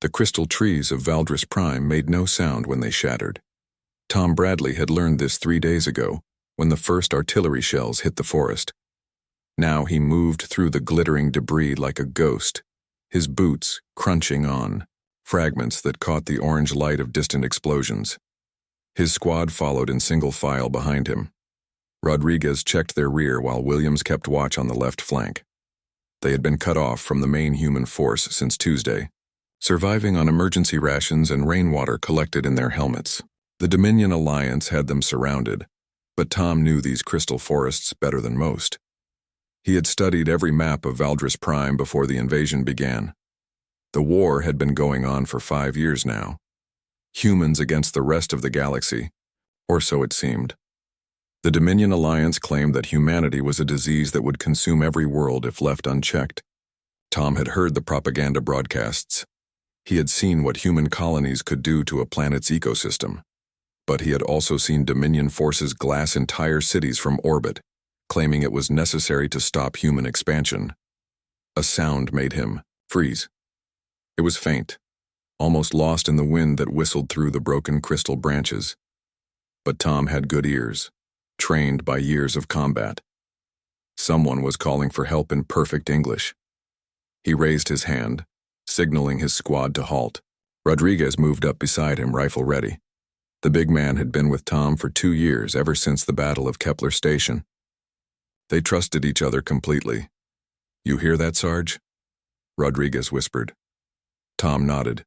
The crystal trees of Valdris Prime made no sound when they shattered. Tom Bradley had learned this 3 days ago, when the first artillery shells hit the forest. Now he moved through the glittering debris like a ghost, his boots crunching on fragments that caught the orange light of distant explosions. His squad followed in single file behind him. Rodriguez checked their rear while Williams kept watch on the left flank. They had been cut off from the main human force since Tuesday, surviving on emergency rations and rainwater collected in their helmets. The Dominion Alliance had them surrounded, but Tom knew these crystal forests better than most. He had studied every map of Valdris Prime before the invasion began. The war had been going on for 5 years now. Humans against the rest of the galaxy, or so it seemed. The Dominion Alliance claimed that humanity was a disease that would consume every world if left unchecked. Tom had heard the propaganda broadcasts. He had seen what human colonies could do to a planet's ecosystem. But he had also seen Dominion forces glass entire cities from orbit, claiming it was necessary to stop human expansion. A sound made him freeze. It was faint, almost lost in the wind that whistled through the broken crystal branches. But Tom had good ears, trained by years of combat. Someone was calling for help in perfect English. He raised his hand, signaling his squad to halt. Rodriguez moved up beside him, rifle ready. The big man had been with Tom for 2 years, ever since the Battle of Kepler Station. They trusted each other completely. "You hear that, Sarge?" Rodriguez whispered. Tom nodded.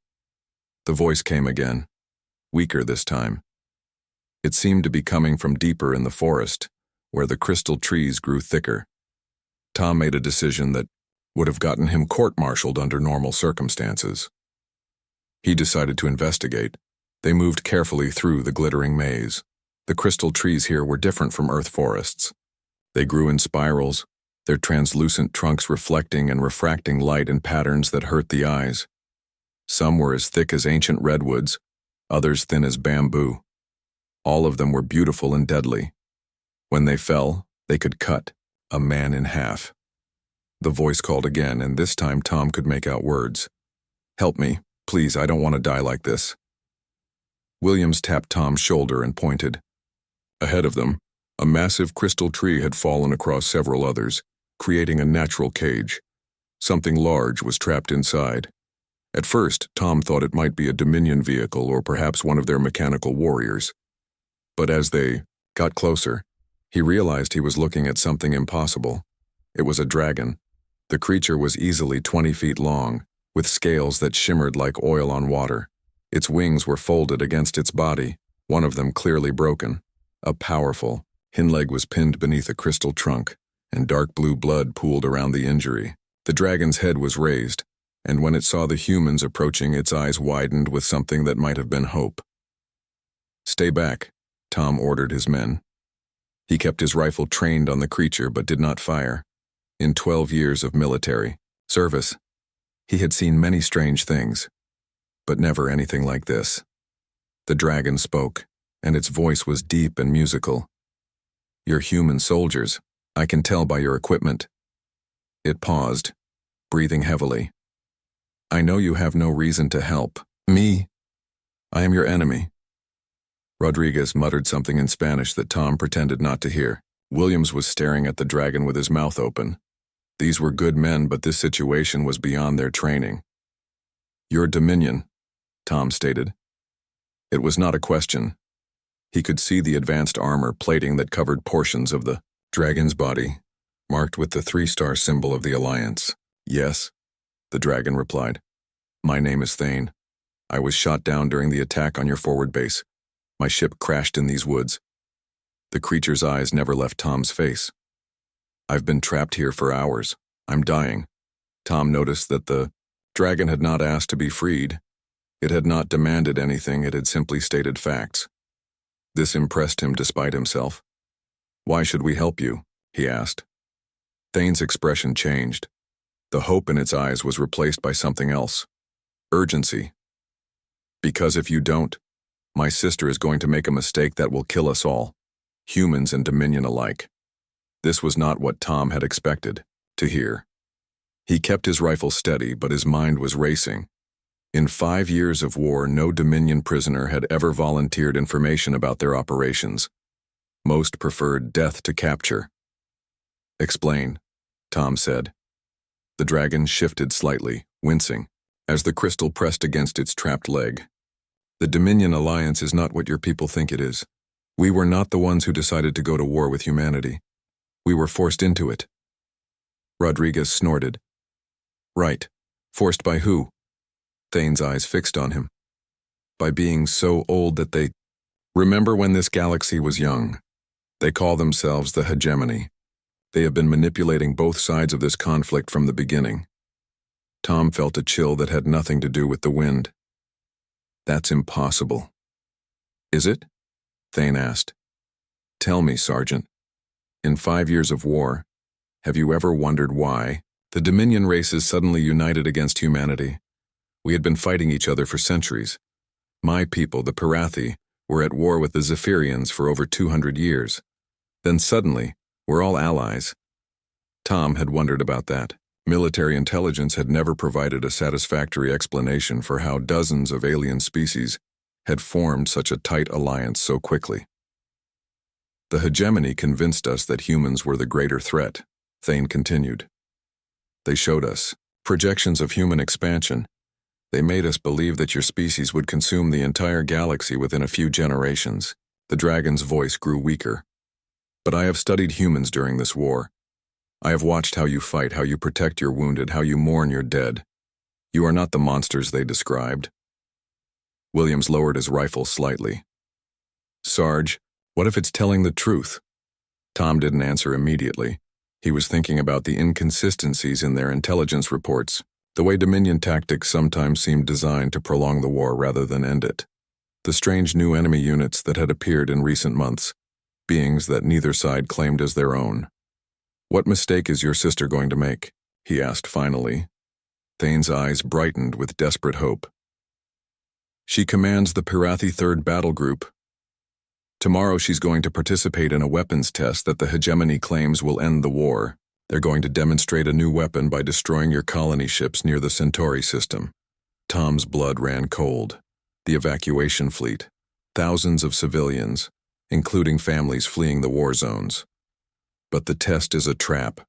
The voice came again, weaker this time. It seemed to be coming from deeper in the forest, where the crystal trees grew thicker. Tom made a decision that would have gotten him court-martialed under normal circumstances. He decided to investigate. They moved carefully through the glittering maze. The crystal trees here were different from Earth forests. They grew in spirals, their translucent trunks reflecting and refracting light in patterns that hurt the eyes. Some were as thick as ancient redwoods, others thin as bamboo. All of them were beautiful and deadly. When they fell, they could cut a man in half. The voice called again, and this time Tom could make out words. "Help me, please, I don't want to die like this." Williams tapped Tom's shoulder and pointed. Ahead of them, a massive crystal tree had fallen across several others, creating a natural cage. Something large was trapped inside. At first, Tom thought it might be a Dominion vehicle or perhaps one of their mechanical warriors. But as they got closer, he realized he was looking at something impossible. It was a dragon. The creature was easily 20 feet long, with scales that shimmered like oil on water. Its wings were folded against its body, one of them clearly broken. A powerful hind leg was pinned beneath a crystal trunk, and dark blue blood pooled around the injury. The dragon's head was raised, and when it saw the humans approaching, its eyes widened with something that might have been hope. "Stay back," Tom ordered his men. He kept his rifle trained on the creature but did not fire. In 12 years of military service, he had seen many strange things, but never anything like this. The dragon spoke, and its voice was deep and musical. "You're human soldiers, I can tell by your equipment." It paused, breathing heavily. "I know you have no reason to help me. I am your enemy." Rodriguez muttered something in Spanish that Tom pretended not to hear. Williams was staring at the dragon with his mouth open. These were good men, but this situation was beyond their training. "You're Dominion," Tom stated. It was not a question. He could see the advanced armor plating that covered portions of the dragon's body, marked with the 3-star symbol of the Alliance. "Yes," the dragon replied. "My name is Thane. I was shot down during the attack on your forward base. My ship crashed in these woods." The creature's eyes never left Tom's face. "I've been trapped here for hours. I'm dying." Tom noticed that the dragon had not asked to be freed. It had not demanded anything, it had simply stated facts. This impressed him despite himself. "Why should we help you?" he asked. Thane's expression changed. The hope in its eyes was replaced by something else. Urgency. "Because if you don't, my sister is going to make a mistake that will kill us all, humans and Dominion alike." This was not what Tom had expected to hear. He kept his rifle steady, but his mind was racing. In 5 years of war, no Dominion prisoner had ever volunteered information about their operations. Most preferred death to capture. Explain, Tom said. The dragon shifted slightly, wincing, as the crystal pressed against its trapped leg. The Dominion alliance is not what your people think it is. We were not the ones who decided to go to war with humanity. We were forced into it. Rodriguez snorted. Right. Forced by who? Thane's eyes fixed on him. By being so old that they... Remember when this galaxy was young? They call themselves the hegemony. They have been manipulating both sides of this conflict from the beginning. Tom felt a chill that had nothing to do with the wind. That's impossible. Is it? Thane asked. Tell me, Sergeant. In 5 years of war, have you ever wondered why the Dominion races suddenly united against humanity? We had been fighting each other for centuries. My people, the Pirathi, were at war with the Zephyrians for over 200 years. Then suddenly, we're all allies. Tom had wondered about that. Military intelligence had never provided a satisfactory explanation for how dozens of alien species had formed such a tight alliance so quickly. The hegemony convinced us that humans were the greater threat, Thane continued. They showed us projections of human expansion. They made us believe that your species would consume the entire galaxy within a few generations. The dragon's voice grew weaker. But I have studied humans during this war. I have watched how you fight, how you protect your wounded, how you mourn your dead. You are not the monsters they described. Williams lowered his rifle slightly. Sarge, what if it's telling the truth? Tom didn't answer immediately. He was thinking about the inconsistencies in their intelligence reports, the way Dominion tactics sometimes seemed designed to prolong the war rather than end it. The strange new enemy units that had appeared in recent months, beings that neither side claimed as their own. What mistake is your sister going to make? He asked finally. Thane's eyes brightened with desperate hope. She commands the Pirathi 3rd Battle Group. Tomorrow she's going to participate in a weapons test that the hegemony claims will end the war. They're going to demonstrate a new weapon by destroying your colony ships near the Centauri system. Tom's blood ran cold. The evacuation fleet. Thousands of civilians, including families fleeing the war zones. But the test is a trap,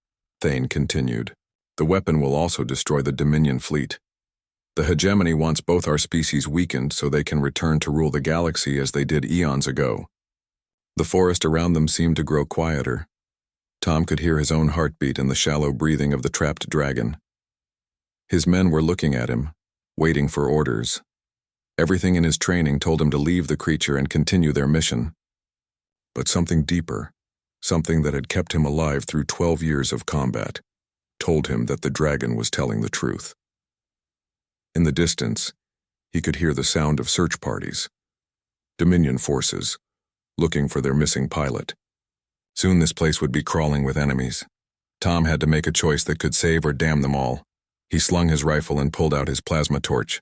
Thane continued. The weapon will also destroy the Dominion fleet. The hegemony wants both our species weakened so they can return to rule the galaxy as they did eons ago. The forest around them seemed to grow quieter. Tom could hear his own heartbeat and the shallow breathing of the trapped dragon. His men were looking at him, waiting for orders. Everything in his training told him to leave the creature and continue their mission. But something deeper, something that had kept him alive through 12 years of combat, told him that the dragon was telling the truth. In the distance, he could hear the sound of search parties. Dominion forces, looking for their missing pilot. Soon this place would be crawling with enemies. Tom had to make a choice that could save or damn them all. He slung his rifle and pulled out his plasma torch.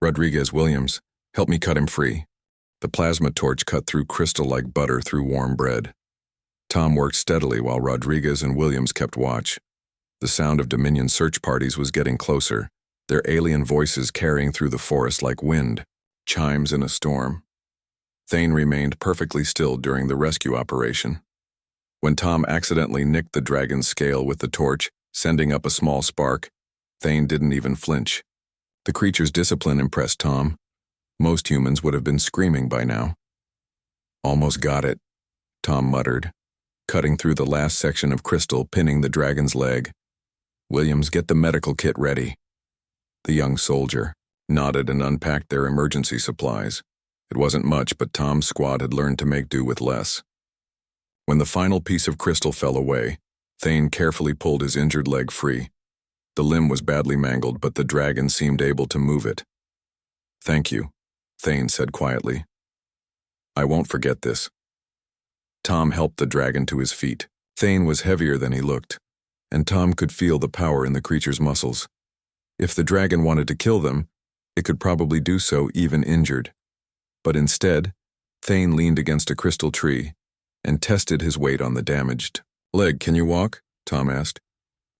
Rodriguez, Williams, help me cut him free. The plasma torch cut through crystal like butter through warm bread. Tom worked steadily while Rodriguez and Williams kept watch. The sound of Dominion search parties was getting closer, their alien voices carrying through the forest like wind, chimes in a storm. Thane remained perfectly still during the rescue operation. When Tom accidentally nicked the dragon's scale with the torch, sending up a small spark, Thane didn't even flinch. The creature's discipline impressed Tom. Most humans would have been screaming by now. Almost got it, Tom muttered, cutting through the last section of crystal pinning the dragon's leg. Williams, get the medical kit ready. The young soldier nodded and unpacked their emergency supplies. It wasn't much, but Tom's squad had learned to make do with less. When the final piece of crystal fell away, Thane carefully pulled his injured leg free. The limb was badly mangled, but the dragon seemed able to move it. Thank you, Thane said quietly. I won't forget this. Tom helped the dragon to his feet. Thane was heavier than he looked, and Tom could feel the power in the creature's muscles. If the dragon wanted to kill them, it could probably do so even injured. But instead, Thane leaned against a crystal tree and tested his weight on the damaged leg. Can you walk? Tom asked.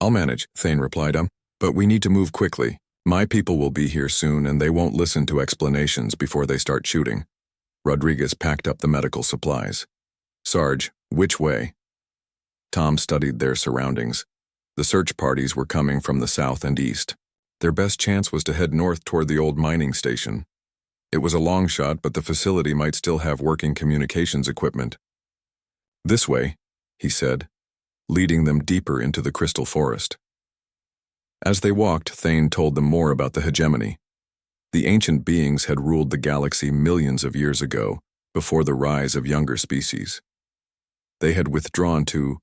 I'll manage, Thane replied. But we need to move quickly. My people will be here soon and they won't listen to explanations before they start shooting. Rodriguez packed up the medical supplies. Sarge, which way? Tom studied their surroundings. The search parties were coming from the south and east. Their best chance was to head north toward the old mining station. It was a long shot, but the facility might still have working communications equipment. This way, he said, leading them deeper into the crystal forest. As they walked, Thane told them more about the hegemony. The ancient beings had ruled the galaxy millions of years ago, before the rise of younger species. They had withdrawn to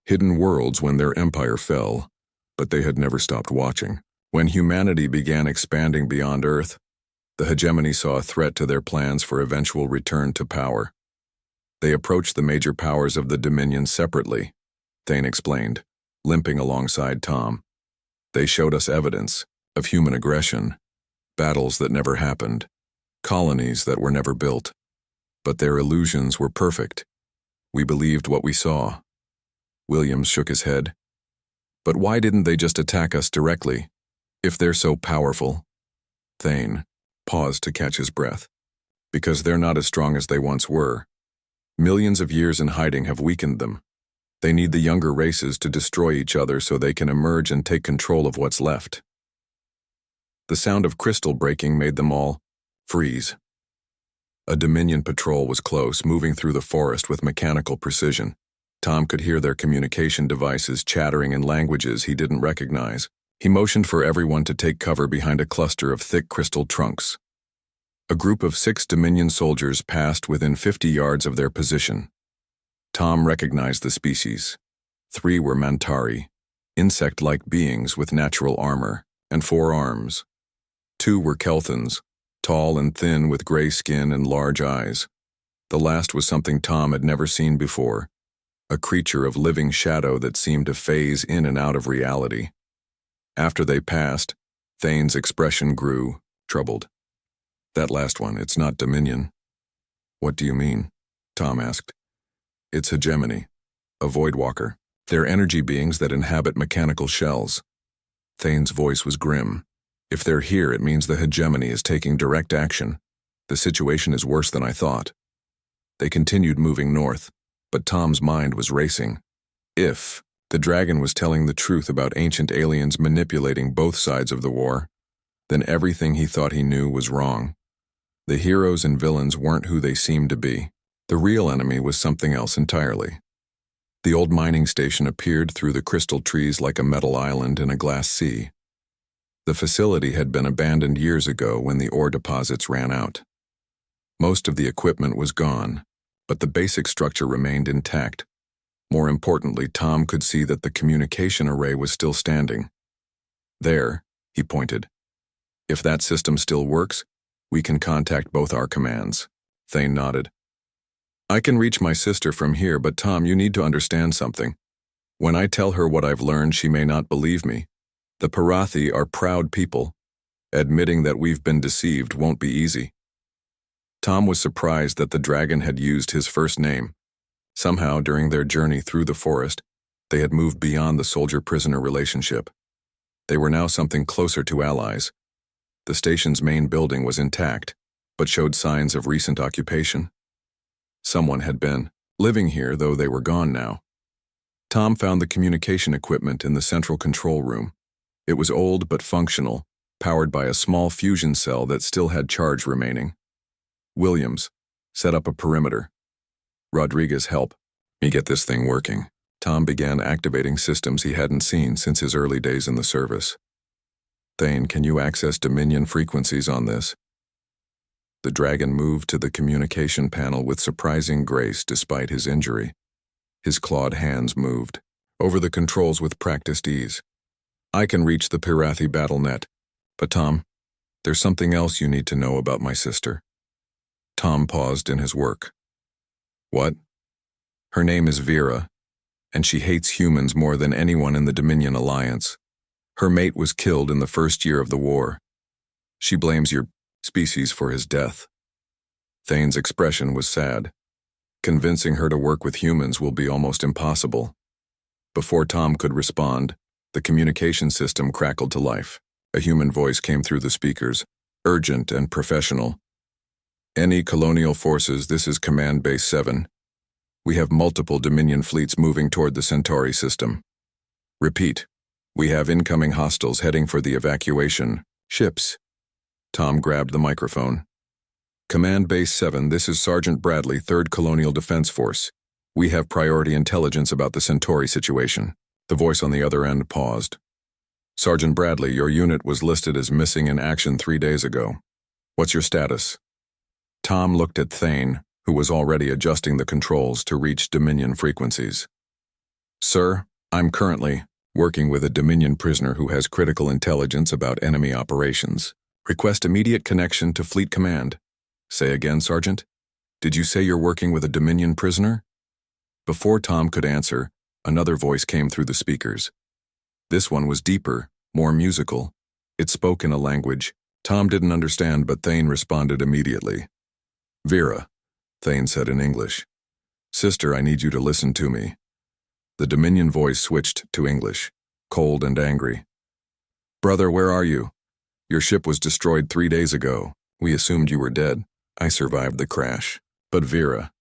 hidden worlds when their empire fell, but they had never stopped watching. When humanity began expanding beyond Earth, the hegemony saw a threat to their plans for eventual return to power. They approached the major powers of the Dominion separately, Thane explained, limping alongside Tom. They showed us evidence of human aggression, battles that never happened, colonies that were never built. But their illusions were perfect. We believed what we saw. Williams shook his head. But why didn't they just attack us directly, if they're so powerful? Thane paused to catch his breath. Because they're not as strong as they once were. Millions of years in hiding have weakened them. They need the younger races to destroy each other so they can emerge and take control of what's left. The sound of crystal breaking made them all freeze. A Dominion patrol was close, moving through the forest with mechanical precision. Tom could hear their communication devices chattering in languages he didn't recognize. He motioned for everyone to take cover behind a cluster of thick crystal trunks. A group of 6 Dominion soldiers passed within 50 yards of their position. Tom recognized the species. 3 were Mantari, insect-like beings with natural armor, and 4 arms. 2 were Kelthans, tall and thin with gray skin and large eyes. The last was something Tom had never seen before, a creature of living shadow that seemed to phase in and out of reality. After they passed, Thane's expression grew, troubled. That last one, it's not Dominion. What do you mean? Tom asked. It's hegemony, a void walker. They're energy beings that inhabit mechanical shells. Thane's voice was grim. If they're here, it means the hegemony is taking direct action. The situation is worse than I thought. They continued moving north, but Tom's mind was racing. If the dragon was telling the truth about ancient aliens manipulating both sides of the war, then everything he thought he knew was wrong. The heroes and villains weren't who they seemed to be. The real enemy was something else entirely. The old mining station appeared through the crystal trees like a metal island in a glass sea. The facility had been abandoned years ago when the ore deposits ran out. Most of the equipment was gone, but the basic structure remained intact. More importantly, Tom could see that the communication array was still standing. There, he pointed. If that system still works, we can contact both our commands. Thane nodded. I can reach my sister from here, but Tom, you need to understand something. When I tell her what I've learned, she may not believe me. The Parathi are proud people. Admitting that we've been deceived won't be easy. Tom was surprised that the dragon had used his first name. Somehow, during their journey through the forest, they had moved beyond the soldier-prisoner relationship. They were now something closer to allies. The station's main building was intact, but showed signs of recent occupation. Someone had been living here, though they were gone now. Tom found the communication equipment in the central control room. It was old but functional, powered by a small fusion cell that still had charge remaining. Williams set up a perimeter. Rodriguez, help me get this thing working. Tom began activating systems he hadn't seen since his early days in the service. Thane, can you access Dominion frequencies on this? The dragon moved to the communication panel with surprising grace despite his injury. His clawed hands moved over the controls with practiced ease. I can reach the Parathi battle net, but Tom, there's something else you need to know about my sister. Tom paused in his work. What? Her name is Vera, and she hates humans more than anyone in the Dominion Alliance. Her mate was killed in the first year of the war. She blames your species for his death. Thane's expression was sad. Convincing her to work with humans will be almost impossible. Before Tom could respond, the communication system crackled to life. A human voice came through the speakers, urgent and professional. Any colonial forces, this is Command Base 7. We have multiple Dominion fleets moving toward the Centauri system. Repeat, we have incoming hostiles heading for the evacuation ships. Tom grabbed the microphone. Command Base 7, this is Sergeant Bradley, 3rd Colonial Defense Force. We have priority intelligence about the Centauri situation. The voice on the other end paused. Sergeant Bradley, your unit was listed as missing in action 3 days ago. What's your status? Tom looked at Thane, who was already adjusting the controls to reach Dominion frequencies. Sir, I'm currently working with a Dominion prisoner who has critical intelligence about enemy operations. Request immediate connection to Fleet Command. Say again, Sergeant? Did you say you're working with a Dominion prisoner? Before Tom could answer, another voice came through the speakers. This one was deeper, more musical. It spoke in a language Tom didn't understand, but Thane responded immediately. Vera, Thane said in English. Sister, I need you to listen to me. The Dominion voice switched to English, cold and angry. Brother, where are you? Your ship was destroyed 3 days ago. We assumed you were dead. I survived the crash. But Vera,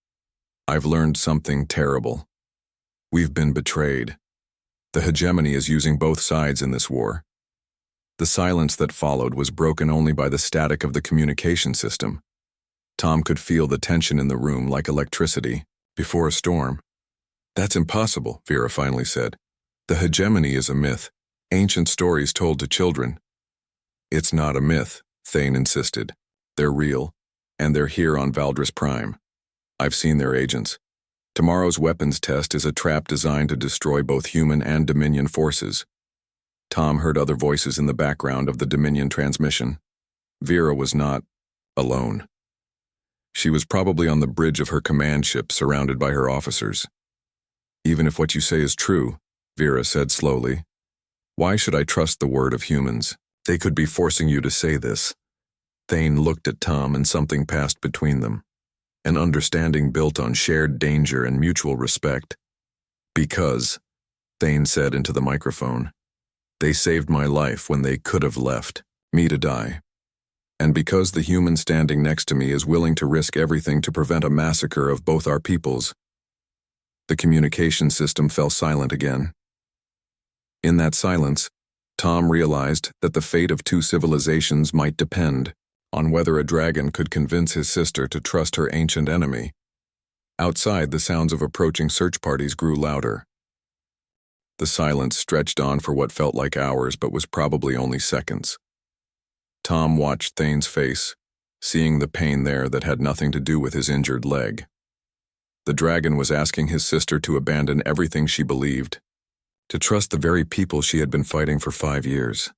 I've learned something terrible. We've been betrayed. The hegemony is using both sides in this war. The silence that followed was broken only by the static of the communication system. Tom could feel the tension in the room like electricity before a storm. That's impossible, Vera finally said. The hegemony is a myth, ancient stories told to children. It's not a myth, Thane insisted. They're real, and they're here on Valdris Prime. I've seen their agents. Tomorrow's weapons test is a trap designed to destroy both human and Dominion forces. Tom heard other voices in the background of the Dominion transmission. Vera was not alone. She was probably on the bridge of her command ship, surrounded by her officers. Even if what you say is true, Vera said slowly, why should I trust the word of humans? They could be forcing you to say this. Thane looked at Tom, and something passed between them. An understanding built on shared danger and mutual respect. Because, Thane said into the microphone, they saved my life when they could have left me to die. And because the human standing next to me is willing to risk everything to prevent a massacre of both our peoples. The communication system fell silent again. In that silence, Tom realized that the fate of 2 civilizations might depend on whether a dragon could convince his sister to trust her ancient enemy. Outside, the sounds of approaching search parties grew louder. The silence stretched on for what felt like hours, but was probably only seconds. Tom watched Thane's face, seeing the pain there that had nothing to do with his injured leg. The dragon was asking his sister to abandon everything she believed, to trust the very people she had been fighting for 5 years.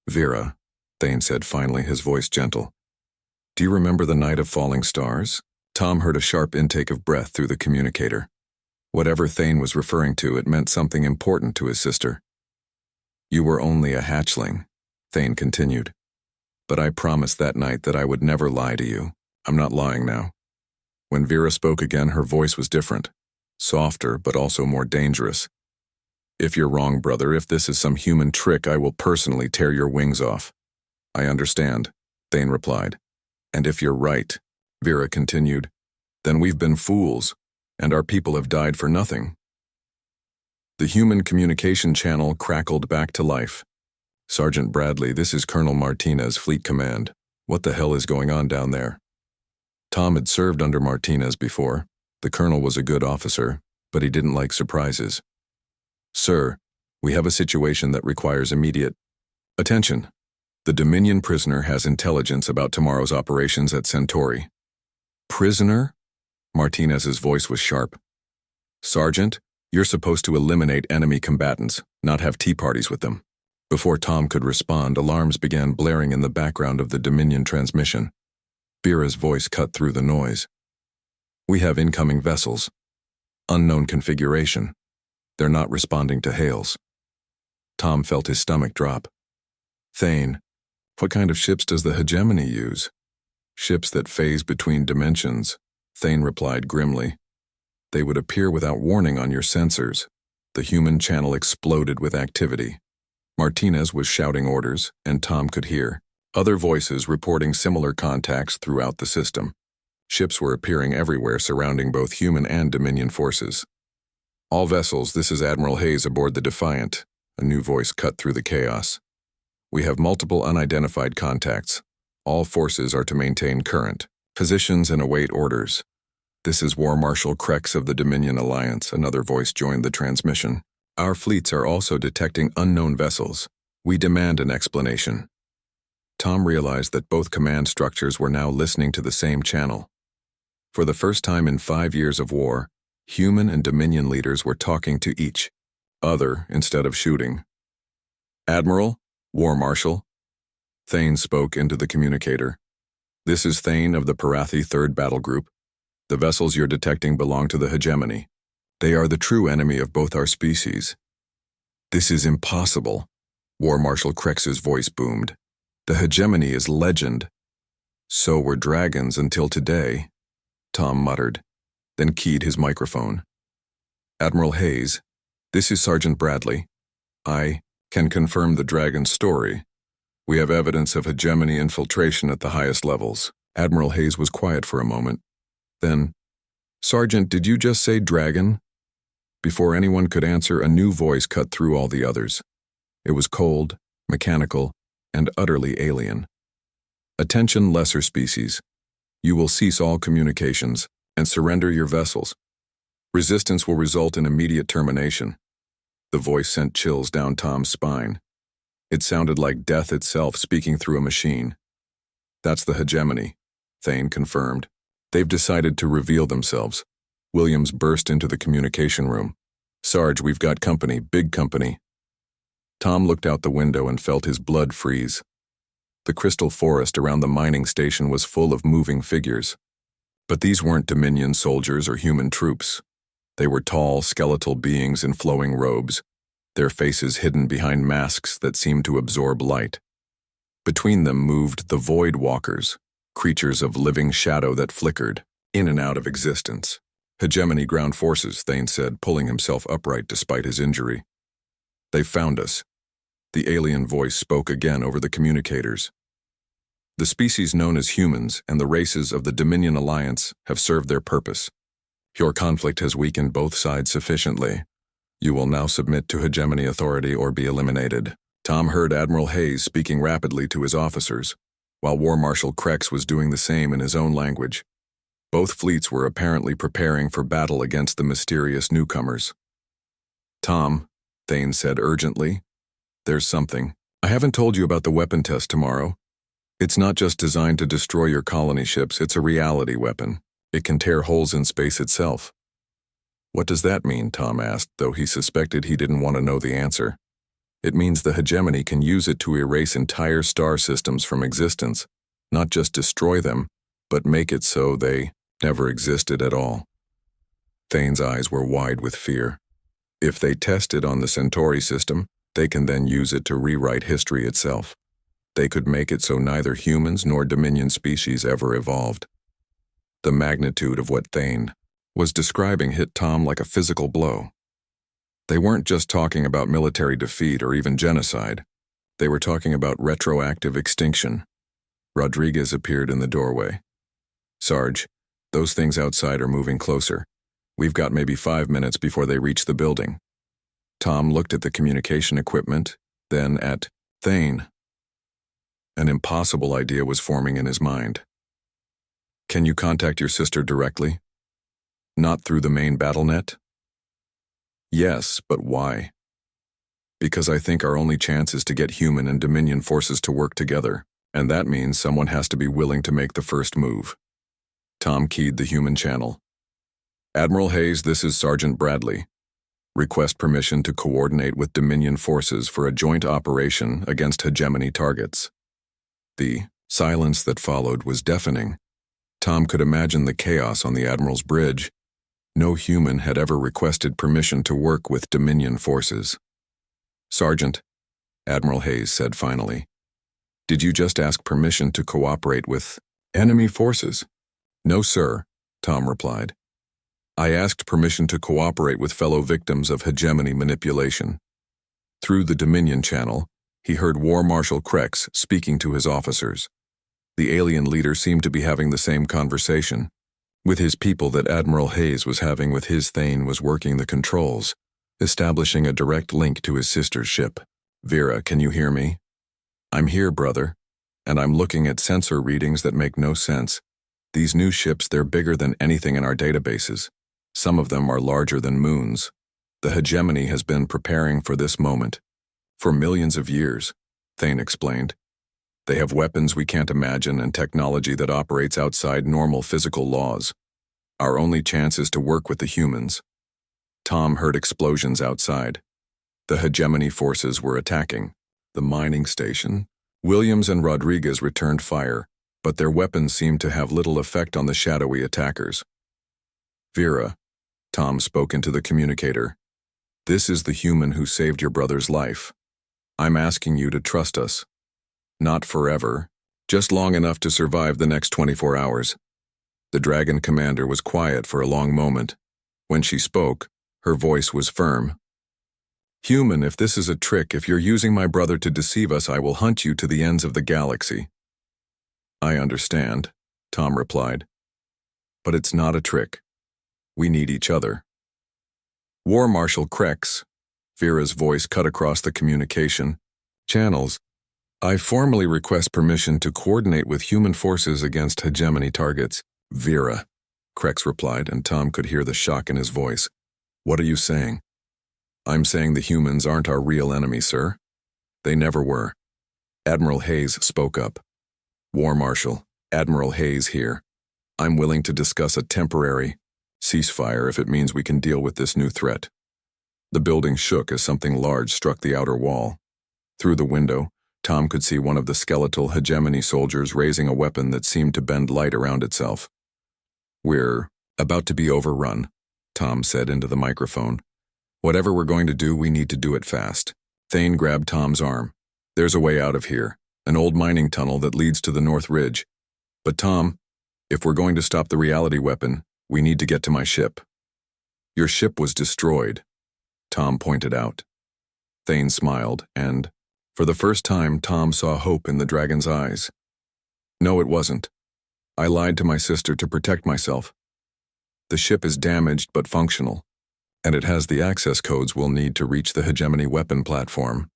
Vera, Thane said finally, his voice gentle. Do you remember the night of falling stars? Tom heard a sharp intake of breath through the communicator. Whatever Thane was referring to, it meant something important to his sister. You were only a hatchling, Thane continued. But I promised that night that I would never lie to you. I'm not lying now. When Vera spoke again, her voice was different, softer but also more dangerous. If you're wrong, brother, if this is some human trick, I will personally tear your wings off. I understand, Thane replied. And if you're right, Vera continued, then we've been fools, and our people have died for nothing. The human communication channel crackled back to life. Sergeant Bradley, this is Colonel Martinez, Fleet Command. What the hell is going on down there? Tom had served under Martinez before. The colonel was a good officer, but he didn't like surprises. Sir, we have a situation that requires immediate attention. The Dominion prisoner has intelligence about tomorrow's operations at Centauri. Prisoner? Martinez's voice was sharp. Sergeant, you're supposed to eliminate enemy combatants, not have tea parties with them. Before Tom could respond, alarms began blaring in the background of the Dominion transmission. Vera's voice cut through the noise. We have incoming vessels. Unknown configuration. They're not responding to hails. Tom felt his stomach drop. Thane, what kind of ships does the hegemony use? Ships that phase between dimensions, Thane replied grimly. They would appear without warning on your sensors. The human channel exploded with activity. Martinez was shouting orders, and Tom could hear other voices reporting similar contacts throughout the system. Ships were appearing everywhere, surrounding both human and Dominion forces. "All vessels, this is Admiral Hayes aboard the Defiant," a new voice cut through the chaos. "We have multiple unidentified contacts. All forces are to maintain current positions and await orders." "This is War Marshal Krex of the Dominion Alliance," another voice joined the transmission. "Our fleets are also detecting unknown vessels. We demand an explanation." Tom realized that both command structures were now listening to the same channel. For the first time in 5 years of war, human and Dominion leaders were talking to each other instead of shooting. "Admiral, War Marshal," Thane spoke into the communicator. "This is Thane of the Parathi 3rd Battle Group. The vessels you're detecting belong to the hegemony. They are the true enemy of both our species." "This is impossible," War Marshal Krex's voice boomed. "The hegemony is legend." "So were dragons until today," Tom muttered, then keyed his microphone. "Admiral Hayes, this is Sergeant Bradley. I can confirm the dragon story. We have evidence of hegemony infiltration at the highest levels." Admiral Hayes was quiet for a moment. Then, "Sergeant, did you just say dragon?" Before anyone could answer, a new voice cut through all the others. It was cold, mechanical, and utterly alien. "Attention, lesser species. You will cease all communications and surrender your vessels. Resistance will result in immediate termination." The voice sent chills down Tom's spine. It sounded like death itself speaking through a machine. "That's the hegemony," Thane confirmed. "They've decided to reveal themselves." Williams burst into the communication room. "Sarge, we've got company, big company." Tom looked out the window and felt his blood freeze. The crystal forest around the mining station was full of moving figures. But these weren't Dominion soldiers or human troops. They were tall, skeletal beings in flowing robes, their faces hidden behind masks that seemed to absorb light. Between them moved the Void Walkers, creatures of living shadow that flickered in and out of existence. "Hegemony ground forces," Thane said, pulling himself upright despite his injury. "They found us." The alien voice spoke again over the communicators. "The species known as humans and the races of the Dominion Alliance have served their purpose. Your conflict has weakened both sides sufficiently. You will now submit to hegemony authority or be eliminated." Tom heard Admiral Hayes speaking rapidly to his officers, while War Marshal Krex was doing the same in his own language. Both fleets were apparently preparing for battle against the mysterious newcomers. "Tom," Thane said urgently, "there's something. I haven't told you about the weapon test tomorrow. It's not just designed to destroy your colony ships, it's a reality weapon. It can tear holes in space itself." "What does that mean?" Tom asked, though he suspected he didn't want to know the answer. "It means the hegemony can use it to erase entire star systems from existence, not just destroy them, but make it so they never existed at all." Thane's eyes were wide with fear. "If they test it on the Centauri system, they can then use it to rewrite history itself. They could make it so neither humans nor Dominion species ever evolved." The magnitude of what Thane was describing hit Tom like a physical blow. They weren't just talking about military defeat or even genocide. They were talking about retroactive extinction. Rodriguez appeared in the doorway. "Sarge, those things outside are moving closer. We've got maybe 5 minutes before they reach the building." Tom looked at the communication equipment, then at Thane. An impossible idea was forming in his mind. "Can you contact your sister directly? Not through the main battle net?" "Yes, but why?" "Because I think our only chance is to get human and Dominion forces to work together, and that means someone has to be willing to make the first move." Tom keyed the human channel. "Admiral Hayes, this is Sergeant Bradley. Request permission to coordinate with Dominion forces for a joint operation against hegemony targets." The silence that followed was deafening. Tom could imagine the chaos on the Admiral's bridge. No human had ever requested permission to work with Dominion forces. "Sergeant," Admiral Hayes said finally, "did you just ask permission to cooperate with enemy forces?" "No, sir," Tom replied. "I asked permission to cooperate with fellow victims of hegemony manipulation." Through the Dominion channel, he heard War Marshal Krex speaking to his officers. The alien leader seemed to be having the same conversation with his people that Admiral Hayes was having with his Thane was working the controls, establishing a direct link to his sister's ship. Vera, can you hear me? I'm here, brother, and I'm looking at sensor readings that make no sense. These new ships, they're bigger than anything in our databases. Some of them are larger than moons. The hegemony has been preparing for this moment for millions of years, Thane explained. They have weapons we can't imagine and technology that operates outside normal physical laws. Our only chance is to work with the humans. Tom heard explosions outside. The hegemony forces were attacking the mining station. Williams and Rodriguez returned fire, but their weapons seemed to have little effect on the shadowy attackers. Vera, Tom spoke into the communicator. This is the human who saved your brother's life. I'm asking you to trust us. Not forever, just long enough to survive the next 24 hours. The Dragon commander was quiet for a long moment. When she spoke, her voice was firm. Human, if this is a trick, if you're using my brother to deceive us, I will hunt you to the ends of the galaxy. I understand, Tom replied. But it's not a trick. We need each other. War Marshal Krex, Vera's voice cut across the communication channels. I formally request permission to coordinate with human forces against hegemony targets. Vera, Krex replied, and Tom could hear the shock in his voice. What are you saying? I'm saying the humans aren't our real enemy, sir. They never were. Admiral Hayes spoke up. War Marshal, Admiral Hayes here. I'm willing to discuss a temporary ceasefire if it means we can deal with this new threat. The building shook as something large struck the outer wall. Through the window, Tom could see one of the skeletal hegemony soldiers raising a weapon that seemed to bend light around itself. We're about to be overrun, Tom said into the microphone. Whatever we're going to do, we need to do it fast. Thane grabbed Tom's arm. There's a way out of here, an old mining tunnel that leads to the North Ridge. But Tom, if we're going to stop the reality weapon, we need to get to my ship. Your ship was destroyed, Tom pointed out. Thane smiled, and, for the first time, Tom saw hope in the dragon's eyes. No, it wasn't. I lied to my sister to protect myself. The ship is damaged but functional, and it has the access codes we'll need to reach the hegemony weapon platform.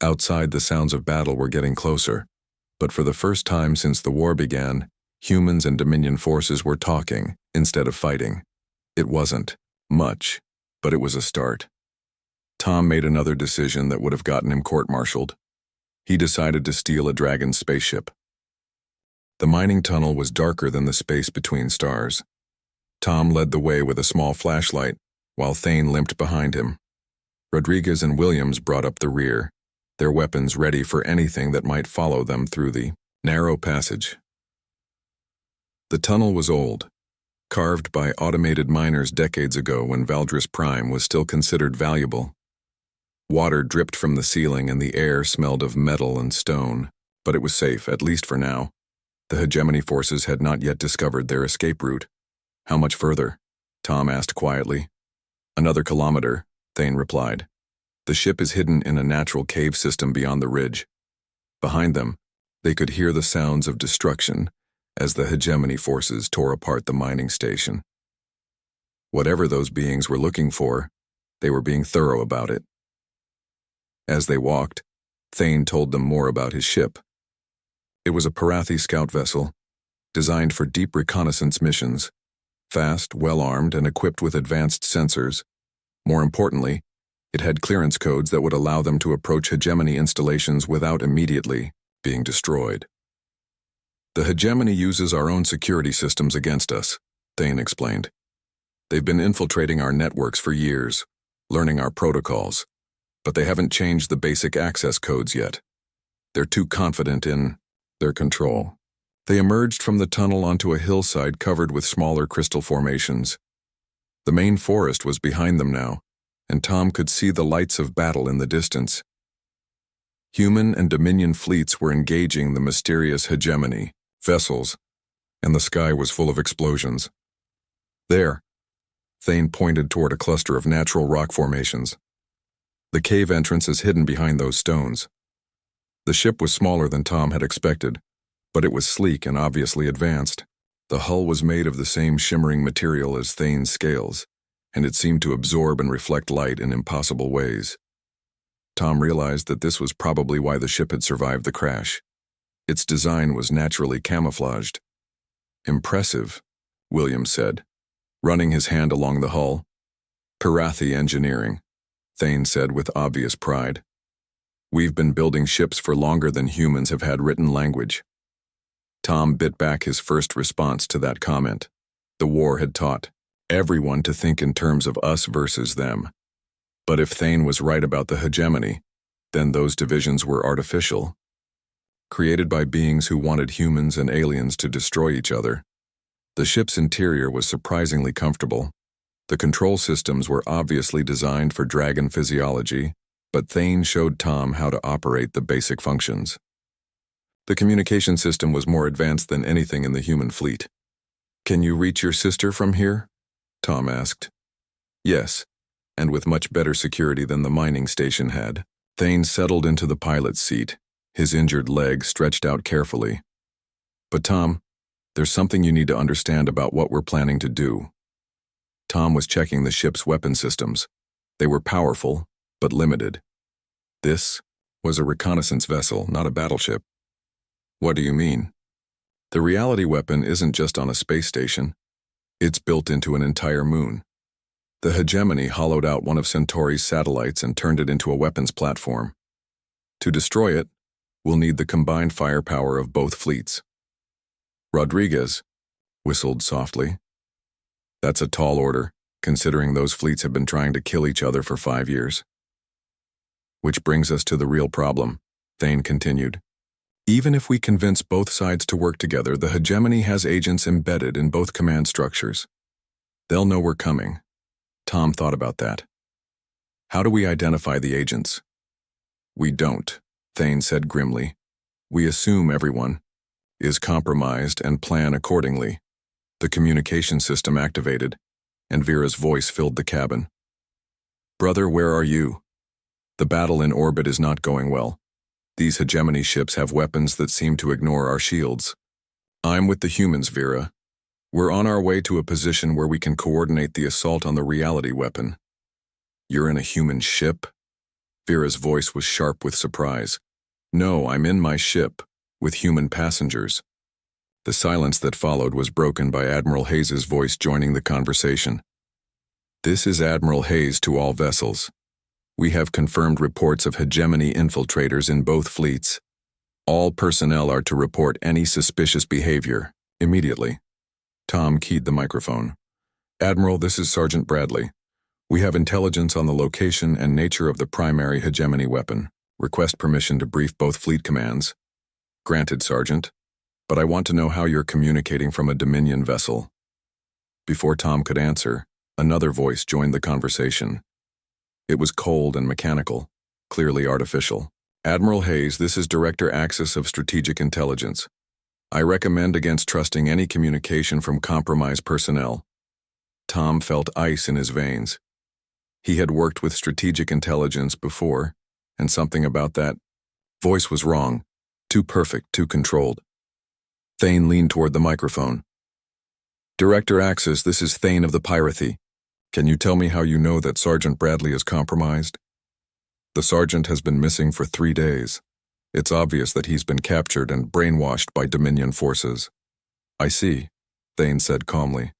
Outside, the sounds of battle were getting closer, but for the first time since the war began, humans and Dominion forces were talking instead of fighting. It wasn't much, but it was a start. Tom made another decision that would have gotten him court-martialed. He decided to steal a Dragon spaceship. The mining tunnel was darker than the space between stars. Tom led the way with a small flashlight, while Thane limped behind him. Rodriguez and Williams brought up the rear, their weapons ready for anything that might follow them through the narrow passage. The tunnel was old, carved by automated miners decades ago when Valdris Prime was still considered valuable. Water dripped from the ceiling and the air smelled of metal and stone, but it was safe, at least for now. The hegemony forces had not yet discovered their escape route. How much further? Tom asked quietly. Another kilometer, Thane replied. The ship is hidden in a natural cave system beyond the ridge. Behind them, they could hear the sounds of destruction as the hegemony forces tore apart the mining station. Whatever those beings were looking for, they were being thorough about it. As they walked, Thane told them more about his ship. It was a Parathi scout vessel, designed for deep reconnaissance missions, fast, well-armed, and equipped with advanced sensors. More importantly, it had clearance codes that would allow them to approach hegemony installations without immediately being destroyed. The hegemony uses our own security systems against us, Thane explained. They've been infiltrating our networks for years, learning our protocols, but they haven't changed the basic access codes yet. They're too confident in their control. They emerged from the tunnel onto a hillside covered with smaller crystal formations. The main forest was behind them now, and Tom could see the lights of battle in the distance. Human and Dominion fleets were engaging the mysterious hegemony vessels, and the sky was full of explosions. There, Thane pointed toward a cluster of natural rock formations. The cave entrance is hidden behind those stones. The ship was smaller than Tom had expected, but it was sleek and obviously advanced. The hull was made of the same shimmering material as Thane's scales, and it seemed to absorb and reflect light in impossible ways. Tom realized that this was probably why the ship had survived the crash. Its design was naturally camouflaged. "Impressive," Williams said, running his hand along the hull. "Parathi engineering," Thane said with obvious pride. "We've been building ships for longer than humans have had written language." Tom bit back his first response to that comment. The war had taught everyone to think in terms of us versus them. But if Thane was right about the hegemony, then those divisions were artificial, created by beings who wanted humans and aliens to destroy each other. The ship's interior was surprisingly comfortable. The control systems were obviously designed for dragon physiology, but Thane showed Tom how to operate the basic functions. The communication system was more advanced than anything in the human fleet. "Can you reach your sister from here?" Tom asked. "Yes, and with much better security than the mining station had." Thane settled into the pilot's seat, his injured leg stretched out carefully. "But Tom, there's something you need to understand about what we're planning to do." Tom was checking the ship's weapon systems. They were powerful, but limited. This was a reconnaissance vessel, not a battleship. "What do you mean?" "The reality weapon isn't just on a space station. It's built into an entire moon. The hegemony hollowed out one of Centauri's satellites and turned it into a weapons platform. To destroy it, we'll need the combined firepower of both fleets." Rodriguez whistled softly. "That's a tall order, considering those fleets have been trying to kill each other for 5 years. Which brings us to the real problem," Thane continued. "Even if we convince both sides to work together, the hegemony has agents embedded in both command structures. They'll know we're coming." Tom thought about that. "How do we identify the agents?" "We don't," Thane said grimly. "We assume everyone is compromised and plan accordingly." The communication system activated, and Vera's voice filled the cabin. "Brother, where are you? The battle in orbit is not going well. These hegemony ships have weapons that seem to ignore our shields." "I'm with the humans, Vera. We're on our way to a position where we can coordinate the assault on the reality weapon." "You're in a human ship?" Vera's voice was sharp with surprise. "No, I'm in my ship, with human passengers." The silence that followed was broken by Admiral Hayes's voice joining the conversation. "This is Admiral Hayes to all vessels. We have confirmed reports of hegemony infiltrators in both fleets. All personnel are to report any suspicious behavior, immediately." Tom keyed the microphone. "Admiral, this is Sergeant Bradley. We have intelligence on the location and nature of the primary hegemony weapon. Request permission to brief both fleet commands." "Granted, Sergeant. But I want to know how you're communicating from a Dominion vessel." Before Tom could answer, another voice joined the conversation. It was cold and mechanical, clearly artificial. "Admiral Hayes, this is Director Axis of Strategic Intelligence. I recommend against trusting any communication from compromised personnel." Tom felt ice in his veins. He had worked with strategic intelligence before, and something about that voice was wrong. Too perfect, too controlled. Thane leaned toward the microphone. "Director Axis, this is Thane of the Pyrathy. Can you tell me how you know that Sergeant Bradley is compromised?" "The sergeant has been missing for 3 days. It's obvious that he's been captured and brainwashed by Dominion forces." "I see," Thane said calmly.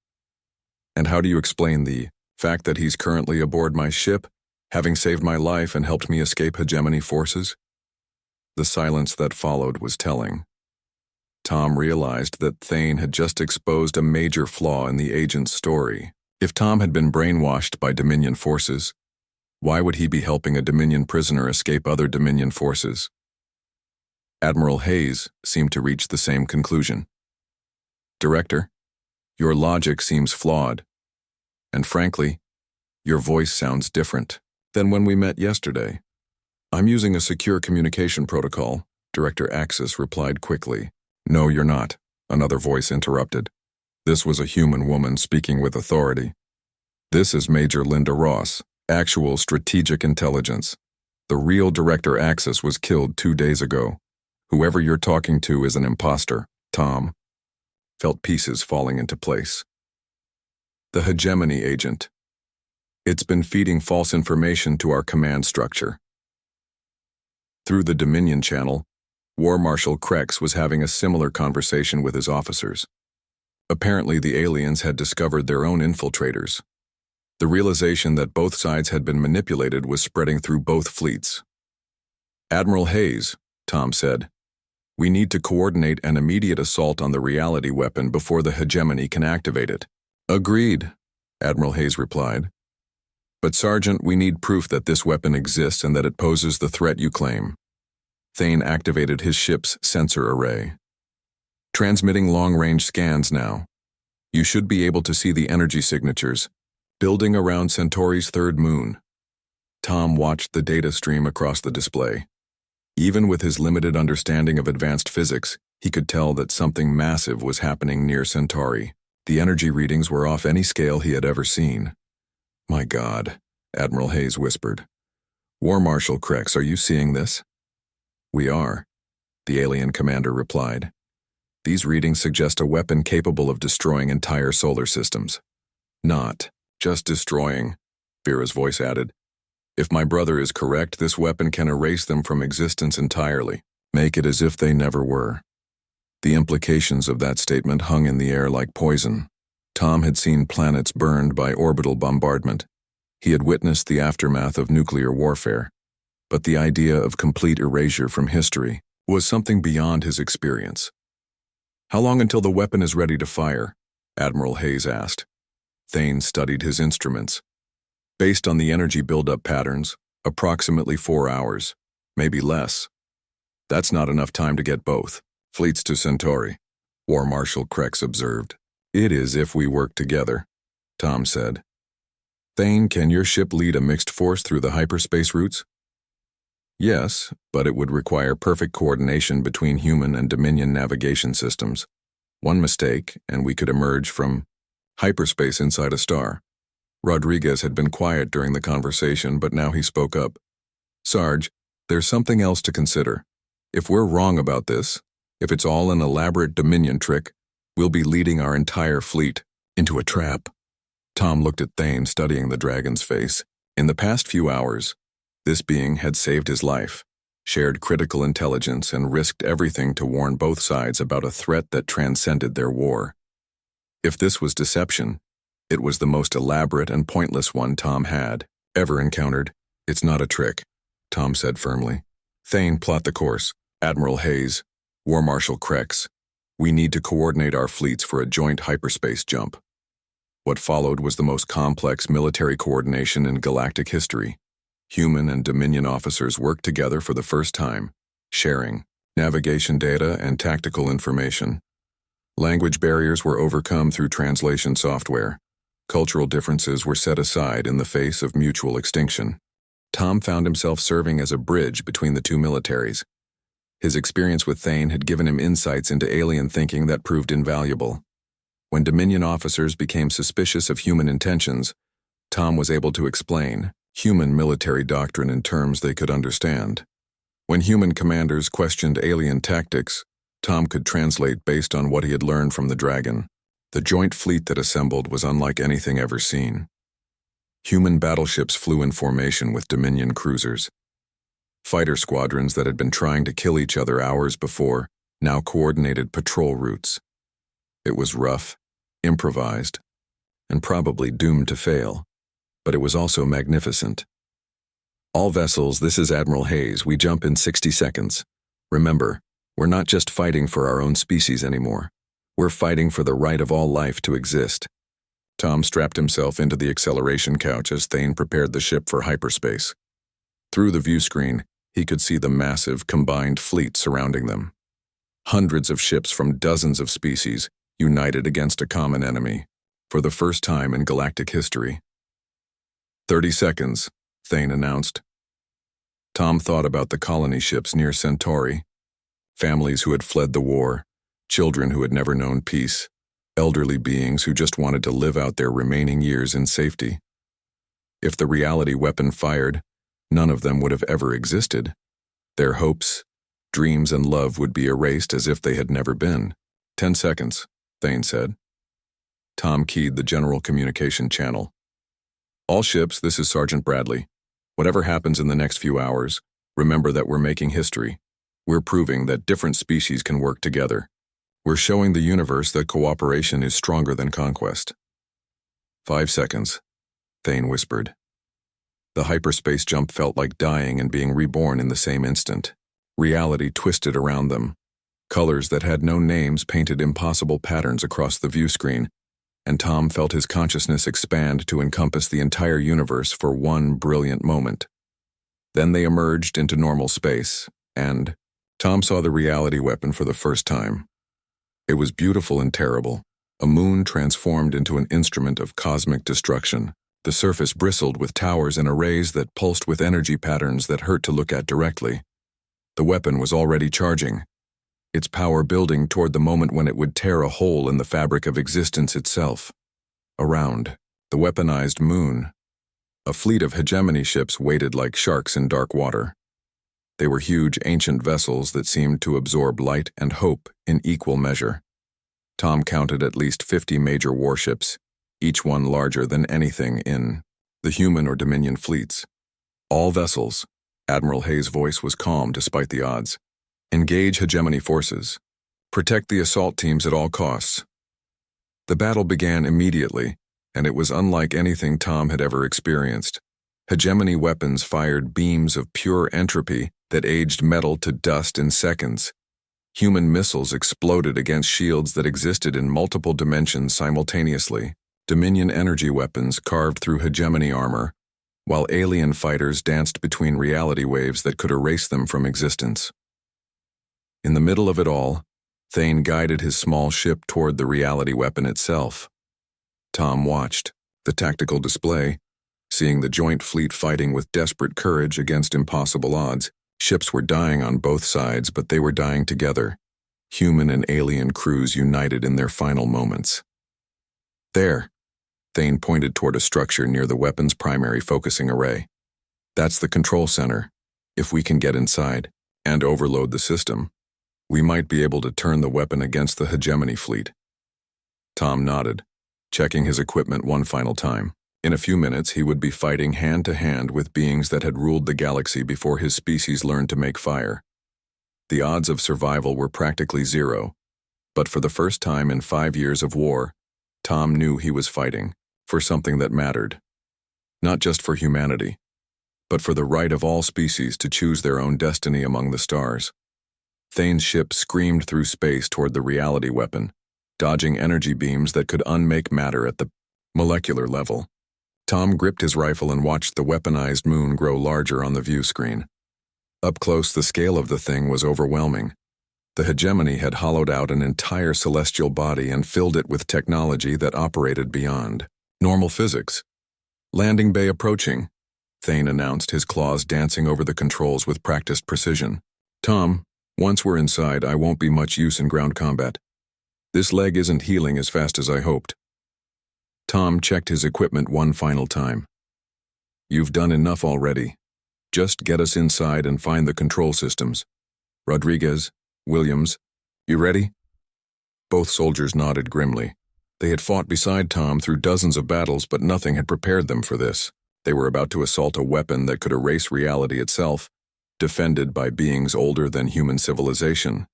"And how do you explain the fact that he's currently aboard my ship, having saved my life and helped me escape hegemony forces?" The silence that followed was telling. Tom realized that Thane had just exposed a major flaw in the agent's story. If Tom had been brainwashed by Dominion forces, why would he be helping a Dominion prisoner escape other Dominion forces? Admiral Hayes seemed to reach the same conclusion. "Director, your logic seems flawed, and frankly, your voice sounds different than when we met yesterday." "I'm using a secure communication protocol," Director Axis replied quickly. "No, you're not," another voice interrupted. This was a human woman speaking with authority. "This is Major Linda Ross, actual strategic intelligence. The real Director Axis was killed 2 days ago. Whoever you're talking to is an imposter, Tom. Felt pieces falling into place. The hegemony agent. It's been feeding false information to our command structure. Through the Dominion channel, War Marshal Krex was having a similar conversation with his officers. Apparently, the aliens had discovered their own infiltrators. The realization that both sides had been manipulated was spreading through both fleets. Admiral Hayes, Tom said, we need to coordinate an immediate assault on the reality weapon before the hegemony can activate it. Agreed, Admiral Hayes replied. But Sergeant, we need proof that this weapon exists and that it poses the threat you claim. Thane activated his ship's sensor array. Transmitting long-range scans now. You should be able to see the energy signatures, building around Centauri's third moon. Tom watched the data stream across the display. Even with his limited understanding of advanced physics, he could tell that something massive was happening near Centauri. The energy readings were off any scale he had ever seen. My God, Admiral Hayes whispered. War Marshal Krex, are you seeing this? We are, the alien commander replied. These readings suggest a weapon capable of destroying entire solar systems. Not just destroying, Vera's voice added. If my brother is correct, this weapon can erase them from existence entirely, make it as if they never were. The implications of that statement hung in the air like poison. Tom had seen planets burned by orbital bombardment. He had witnessed the aftermath of nuclear warfare. But the idea of complete erasure from history was something beyond his experience. How long until the weapon is ready to fire? Admiral Hayes asked. Thane studied his instruments. Based on the energy buildup patterns, approximately 4 hours, maybe less. That's not enough time to get both fleets to Centauri, War Marshal Krex observed. It is if we work together, Tom said. Thane, can your ship lead a mixed force through the hyperspace routes? Yes, but it would require perfect coordination between human and Dominion navigation systems. One mistake, and we could emerge from hyperspace inside a star. Rodriguez had been quiet during the conversation, but now he spoke up. Sarge, there's something else to consider. If we're wrong about this, if it's all an elaborate Dominion trick, we'll be leading our entire fleet into a trap. Tom looked at Thane, studying the dragon's face. In the past few hours, this being had saved his life, shared critical intelligence, and risked everything to warn both sides about a threat that transcended their war. If this was deception, it was the most elaborate and pointless one Tom had ever encountered. It's not a trick, Tom said firmly. Thane, plot the course. Admiral Hayes, War Marshal Krex, we need to coordinate our fleets for a joint hyperspace jump. What followed was the most complex military coordination in galactic history. Human and Dominion officers worked together for the first time, sharing navigation data and tactical information. Language barriers were overcome through translation software. Cultural differences were set aside in the face of mutual extinction. Tom found himself serving as a bridge between the two militaries. His experience with Thane had given him insights into alien thinking that proved invaluable. When Dominion officers became suspicious of human intentions, Tom was able to explain human military doctrine in terms they could understand. When human commanders questioned alien tactics, Tom could translate based on what he had learned from the Dragon. The joint fleet that assembled was unlike anything ever seen. Human battleships flew in formation with Dominion cruisers. Fighter squadrons that had been trying to kill each other hours before now coordinated patrol routes. It was rough, improvised, and probably doomed to fail, but it was also magnificent. All vessels, this is Admiral Hayes. We jump in 60 seconds. Remember, we're not just fighting for our own species anymore. We're fighting for the right of all life to exist. Tom strapped himself into the acceleration couch as Thane prepared the ship for hyperspace. Through the view screen, he could see the massive, combined fleet surrounding them. Hundreds of ships from dozens of species united against a common enemy, for the first time in galactic history. 30 seconds, Thane announced. Tom thought about the colony ships near Centauri, families who had fled the war, children who had never known peace, elderly beings who just wanted to live out their remaining years in safety. If the reality weapon fired, None of them would have ever existed. Their hopes, dreams, and love would be erased as if they had never been. 10 seconds, Thane said. Tom keyed the general communication channel. All ships, this is Sergeant Bradley. Whatever happens in the next few hours, remember that we're making history. We're proving that different species can work together. We're showing the universe that cooperation is stronger than conquest. 5 seconds, Thane whispered. The hyperspace jump felt like dying and being reborn in the same instant. Reality twisted around them. Colors that had no names painted impossible patterns across the view screen, and Tom felt his consciousness expand to encompass the entire universe for one brilliant moment. Then they emerged into normal space, and Tom saw the reality weapon for the first time. It was beautiful and terrible, a moon transformed into an instrument of cosmic destruction. The surface bristled with towers and arrays that pulsed with energy patterns that hurt to look at directly. The weapon was already charging, its power building toward the moment when it would tear a hole in the fabric of existence itself. Around the weaponized moon, a fleet of hegemony ships waited like sharks in dark water. They were huge ancient vessels that seemed to absorb light and hope in equal measure. Tom counted at least 50 major warships, each one larger than anything in the human or Dominion fleets. All vessels. Admiral Hayes' voice was calm despite the odds. Engage hegemony forces. Protect the assault teams at all costs. The battle began immediately, and it was unlike anything Tom had ever experienced. Hegemony weapons fired beams of pure entropy that aged metal to dust in seconds. Human missiles exploded against shields that existed in multiple dimensions simultaneously. Dominion energy weapons carved through hegemony armor, while alien fighters danced between reality waves that could erase them from existence. In the middle of it all, Thane guided his small ship toward the reality weapon itself. Tom watched the tactical display, seeing the joint fleet fighting with desperate courage against impossible odds. Ships were dying on both sides, but they were dying together, human and alien crews united in their final moments. There, Thane pointed toward a structure near the weapon's primary focusing array. That's the control center. If we can get inside and overload the system, we might be able to turn the weapon against the hegemony fleet. Tom nodded, checking his equipment one final time. In a few minutes, he would be fighting hand-to-hand with beings that had ruled the galaxy before his species learned to make fire. The odds of survival were practically zero, but for the first time in 5 years of war, Tom knew he was fighting for something that mattered. Not just for humanity, but for the right of all species to choose their own destiny among the stars. Thane's ship screamed through space toward the reality weapon, dodging energy beams that could unmake matter at the molecular level. Tom gripped his rifle and watched the weaponized moon grow larger on the view screen. Up close, the scale of the thing was overwhelming. The hegemony had hollowed out an entire celestial body and filled it with technology that operated beyond normal physics. Landing bay approaching, Thane announced, his claws dancing over the controls with practiced precision. Tom, once we're inside, I won't be much use in ground combat. This leg isn't healing as fast as I hoped. Tom checked his equipment one final time. You've done enough already. Just get us inside and find the control systems. Rodriguez, Williams, you ready? Both soldiers nodded grimly. They had fought beside Tom through dozens of battles, but nothing had prepared them for this. They were about to assault a weapon that could erase reality itself, defended by beings older than human civilization.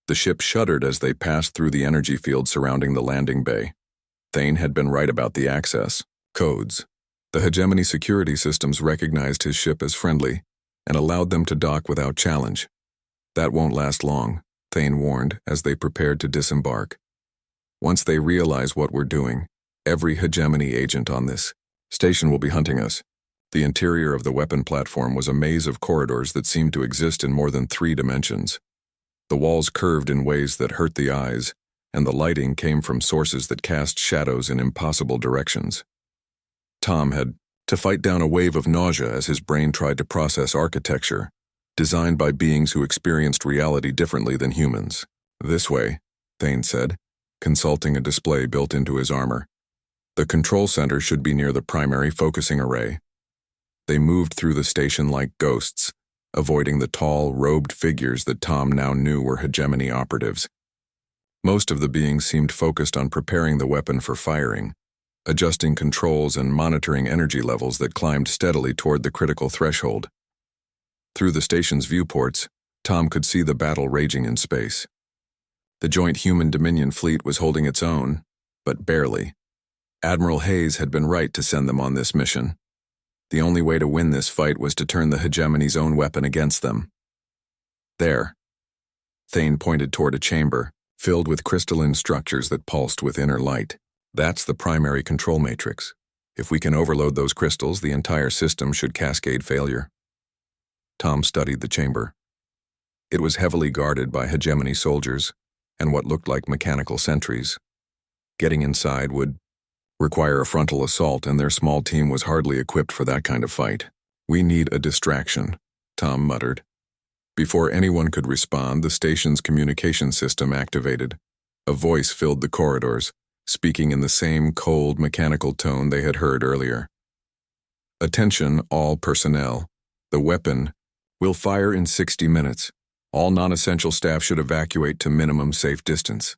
The ship shuddered as they passed through the energy field surrounding the landing bay. Thane had been right about the access codes. The hegemony security systems recognized his ship as friendly and allowed them to dock without challenge. That won't last long, Thane warned as they prepared to disembark. Once they realize what we're doing, every hegemony agent on this station will be hunting us. The interior of the weapon platform was a maze of corridors that seemed to exist in more than 3 dimensions. The walls curved in ways that hurt the eyes, and the lighting came from sources that cast shadows in impossible directions. Tom had to fight down a wave of nausea as his brain tried to process architecture, designed by beings who experienced reality differently than humans. This way, Thane said, consulting a display built into his armor. The control center should be near the primary focusing array. They moved through the station like ghosts, avoiding the tall, robed figures that Tom now knew were hegemony operatives. Most of the beings seemed focused on preparing the weapon for firing, adjusting controls and monitoring energy levels that climbed steadily toward the critical threshold. Through the station's viewports, Tom could see the battle raging in space. The joint human-Dominion fleet was holding its own, but barely. Admiral Hayes had been right to send them on this mission. The only way to win this fight was to turn the hegemony's own weapon against them. There. Thane pointed toward a chamber, filled with crystalline structures that pulsed with inner light. That's the primary control matrix. If we can overload those crystals, the entire system should cascade failure. Tom studied the chamber. It was heavily guarded by hegemony soldiers and what looked like mechanical sentries. Getting inside would require a frontal assault, and their small team was hardly equipped for that kind of fight. "We need a distraction," Tom muttered. Before anyone could respond, the station's communication system activated. A voice filled the corridors, speaking in the same cold, mechanical tone they had heard earlier. "Attention, all personnel. The weapon will fire in 60 minutes. All non-essential staff should evacuate to minimum safe distance."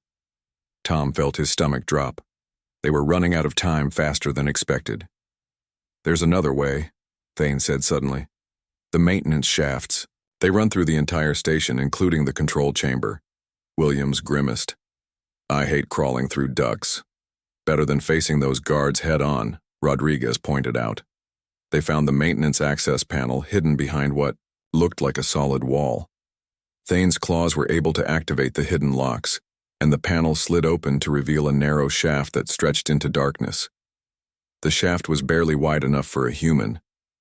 Tom felt his stomach drop. They were running out of time faster than expected. "There's another way," Thane said suddenly. "The maintenance shafts. They run through the entire station, including the control chamber." Williams grimaced. "I hate crawling through ducts." "Better than facing those guards head-on," Rodriguez pointed out. They found the maintenance access panel hidden behind what looked like a solid wall. Thane's claws were able to activate the hidden locks, and the panel slid open to reveal a narrow shaft that stretched into darkness. The shaft was barely wide enough for a human,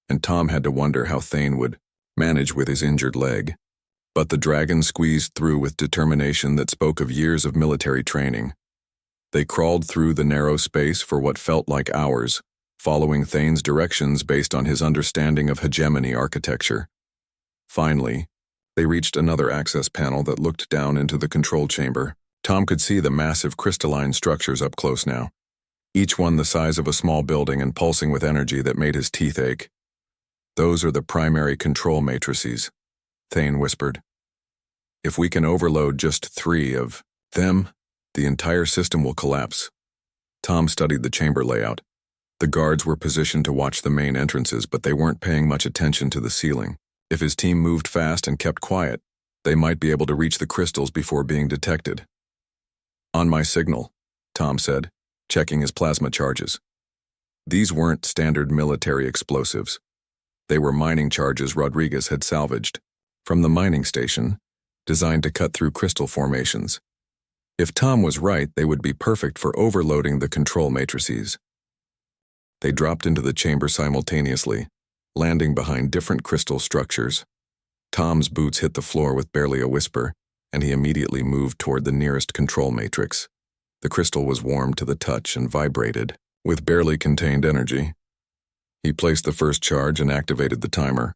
and Tom had to wonder how Thane would manage with his injured leg. But the dragon squeezed through with determination that spoke of years of military training. They crawled through the narrow space for what felt like hours, following Thane's directions based on his understanding of hegemony architecture. Finally, they reached another access panel that looked down into the control chamber. Tom could see the massive crystalline structures up close now, each one the size of a small building and pulsing with energy that made his teeth ache. "Those are the primary control matrices," Thane whispered. "If we can overload just 3 of them, the entire system will collapse." Tom studied the chamber layout. The guards were positioned to watch the main entrances, but they weren't paying much attention to the ceiling. If his team moved fast and kept quiet, they might be able to reach the crystals before being detected. "On my signal," Tom said, checking his plasma charges. These weren't standard military explosives. They were mining charges Rodriguez had salvaged from the mining station, designed to cut through crystal formations. If Tom was right, they would be perfect for overloading the control matrices. They dropped into the chamber simultaneously, landing behind different crystal structures. Tom's boots hit the floor with barely a whisper, and he immediately moved toward the nearest control matrix. The crystal was warm to the touch and vibrated with barely contained energy. He placed the first charge and activated the timer.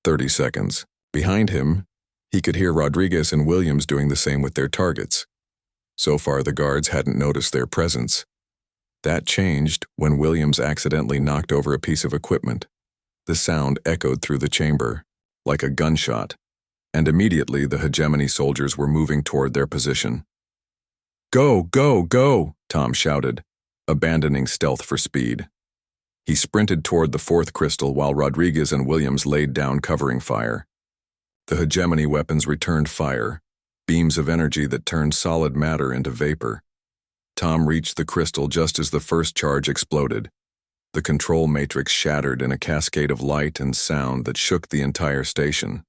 30 seconds. Behind him, he could hear Rodriguez and Williams doing the same with their targets. So far, the guards hadn't noticed their presence. That changed when Williams accidentally knocked over a piece of equipment. The sound echoed through the chamber, like a gunshot, and immediately the hegemony soldiers were moving toward their position. "Go, go, go!" Tom shouted, abandoning stealth for speed. He sprinted toward the 4th crystal while Rodriguez and Williams laid down covering fire. The hegemony weapons returned fire, beams of energy that turned solid matter into vapor. Tom reached the crystal just as the first charge exploded. The control matrix shattered in a cascade of light and sound that shook the entire station.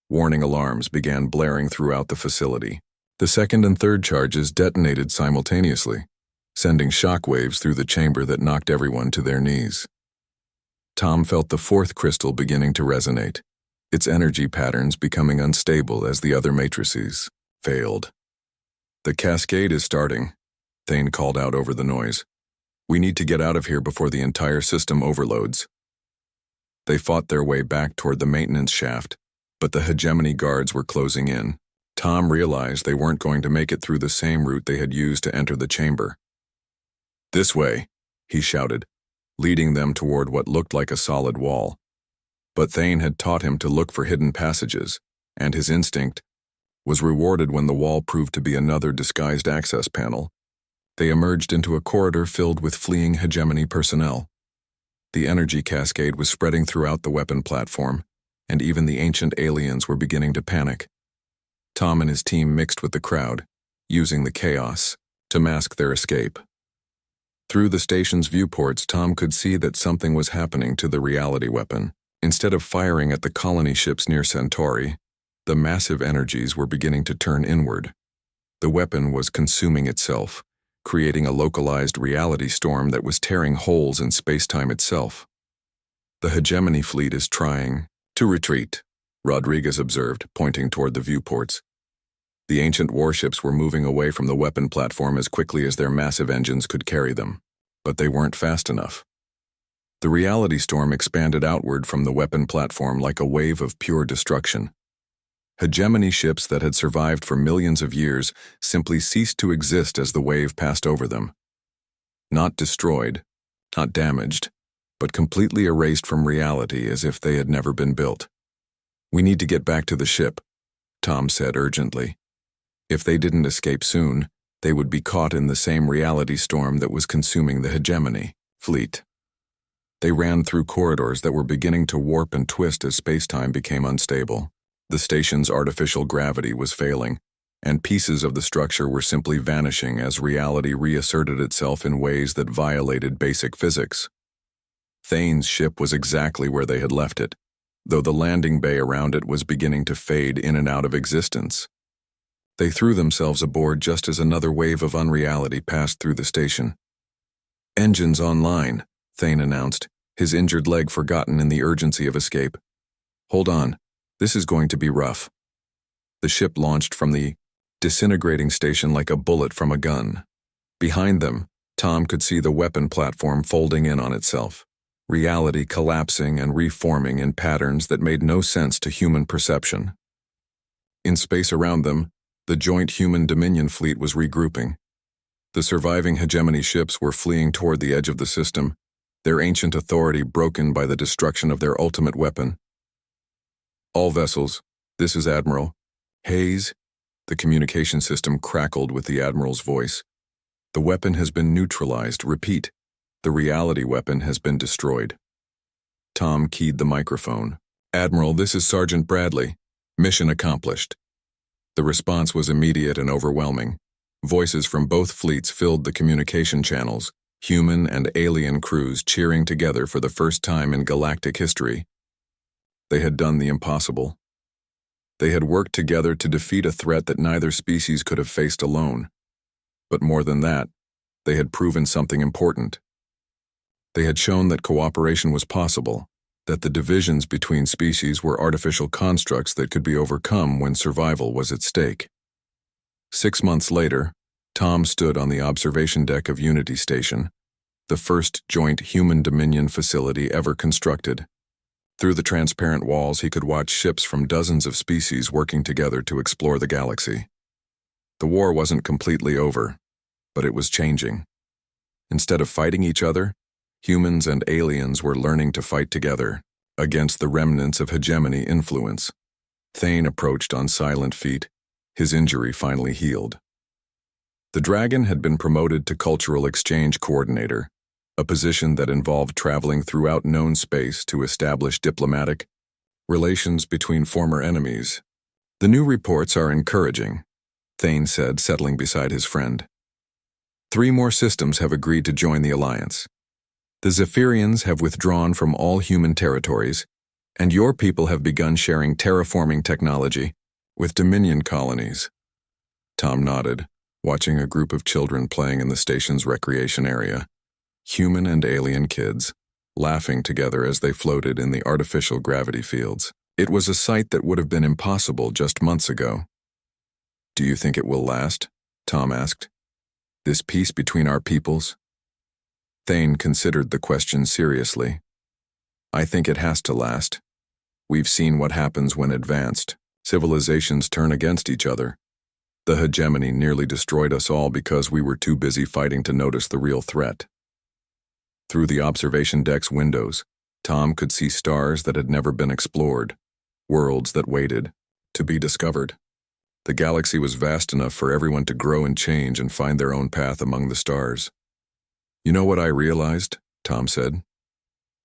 Warning alarms began blaring throughout the facility. The second and third charges detonated simultaneously, sending shockwaves through the chamber that knocked everyone to their knees. Tom felt the 4th crystal beginning to resonate, its energy patterns becoming unstable as the other matrices failed. "The cascade is starting," Thane called out over the noise. "We need to get out of here before the entire system overloads." They fought their way back toward the maintenance shaft, but the hegemony guards were closing in. Tom realized they weren't going to make it through the same route they had used to enter the chamber. "This way," he shouted. leading them toward what looked like a solid wall. But Thane had taught him to look for hidden passages, and his instinct was rewarded when the wall proved to be another disguised access panel. They emerged into a corridor filled with fleeing hegemony personnel. The energy cascade was spreading throughout the weapon platform, and even the ancient aliens were beginning to panic. Tom and his team mixed with the crowd, using the chaos to mask their escape. Through the station's viewports, Tom could see that something was happening to the reality weapon. Instead of firing at the colony ships near Centauri, the massive energies were beginning to turn inward. The weapon was consuming itself, creating a localized reality storm that was tearing holes in space-time itself. The hegemony fleet is trying to retreat, Rodriguez observed, pointing toward the viewports. The ancient warships were moving away from the weapon platform as quickly as their massive engines could carry them, but they weren't fast enough. The reality storm expanded outward from the weapon platform like a wave of pure destruction. Hegemony ships that had survived for millions of years simply ceased to exist as the wave passed over them. Not destroyed, not damaged, but completely erased from reality as if they had never been built. "We need to get back to the ship," Tom said urgently. If they didn't escape soon, they would be caught in the same reality storm that was consuming the hegemony fleet. They ran through corridors that were beginning to warp and twist as space-time became unstable. The station's artificial gravity was failing, and pieces of the structure were simply vanishing as reality reasserted itself in ways that violated basic physics. Thane's ship was exactly where they had left it, though the landing bay around it was beginning to fade in and out of existence. They threw themselves aboard just as another wave of unreality passed through the station. "Engines online," Thane announced, his injured leg forgotten in the urgency of escape. "Hold on. This is going to be rough." The ship launched from the disintegrating station like a bullet from a gun. Behind them, Tom could see the weapon platform folding in on itself, reality collapsing and reforming in patterns that made no sense to human perception. In space around them, the joint human Dominion fleet was regrouping. The surviving hegemony ships were fleeing toward the edge of the system, their ancient authority broken by the destruction of their ultimate weapon. "All vessels, this is Admiral Hayes." The communication system crackled with the Admiral's voice. "The weapon has been neutralized. Repeat, the reality weapon has been destroyed." Tom keyed the microphone. "Admiral, this is Sergeant Bradley. Mission accomplished." The response was immediate and overwhelming. Voices from both fleets filled the communication channels, human and alien crews cheering together for the first time in galactic history. They had done the impossible. They had worked together to defeat a threat that neither species could have faced alone. But more than that, they had proven something important. They had shown that cooperation was possible, that the divisions between species were artificial constructs that could be overcome when survival was at stake. 6 months later, Tom stood on the observation deck of Unity Station, the first joint human Dominion facility ever constructed. Through the transparent walls, he could watch ships from dozens of species working together to explore the galaxy. The war wasn't completely over, but it was changing. Instead of fighting each other, humans and aliens were learning to fight together against the remnants of hegemony influence. Thane approached on silent feet, his injury finally healed. The Dragon had been promoted to Cultural Exchange Coordinator, a position that involved traveling throughout known space to establish diplomatic relations between former enemies. "The new reports are encouraging," Thane said, settling beside his friend. 3 more systems have agreed to join the alliance. The Zephyrians have withdrawn from all human territories, and your people have begun sharing terraforming technology with Dominion colonies. Tom nodded, watching a group of children playing in the station's recreation area. Human and alien kids, laughing together as they floated in the artificial gravity fields. It was a sight that would have been impossible just months ago. "Do you think it will last?" Tom asked. "This peace between our peoples?" Thane considered the question seriously. "I think it has to last. We've seen what happens when advanced civilizations turn against each other. The hegemony nearly destroyed us all because we were too busy fighting to notice the real threat." Through the observation deck's windows, Tom could see stars that had never been explored, worlds that waited to be discovered. The galaxy was vast enough for everyone to grow and change and find their own path among the stars. "You know what I realized?" Tom said.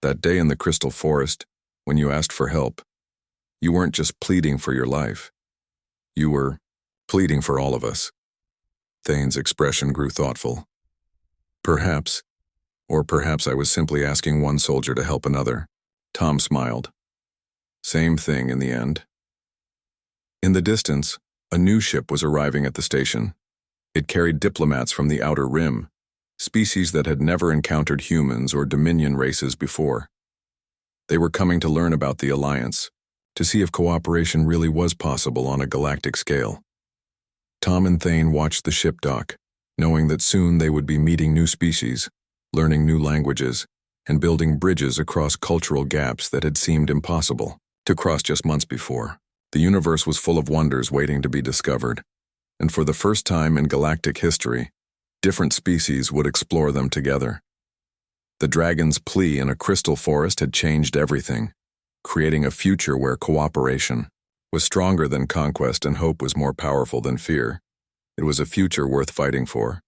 "That day in the Crystal Forest, when you asked for help, you weren't just pleading for your life. You were pleading for all of us." Thane's expression grew thoughtful. "Perhaps, or perhaps I was simply asking one soldier to help another." Tom smiled. "Same thing in the end." In the distance, a new ship was arriving at the station. It carried diplomats from the Outer Rim, species that had never encountered humans or Dominion races before. They were coming to learn about the Alliance, to see if cooperation really was possible on a galactic scale. Tom and Thane watched the ship dock, knowing that soon they would be meeting new species, learning new languages, and building bridges across cultural gaps that had seemed impossible to cross just months before. The universe was full of wonders waiting to be discovered, and for the first time in galactic history, different species would explore them together. The dragon's plea in a crystal forest had changed everything, creating a future where cooperation was stronger than conquest and hope was more powerful than fear. It was a future worth fighting for.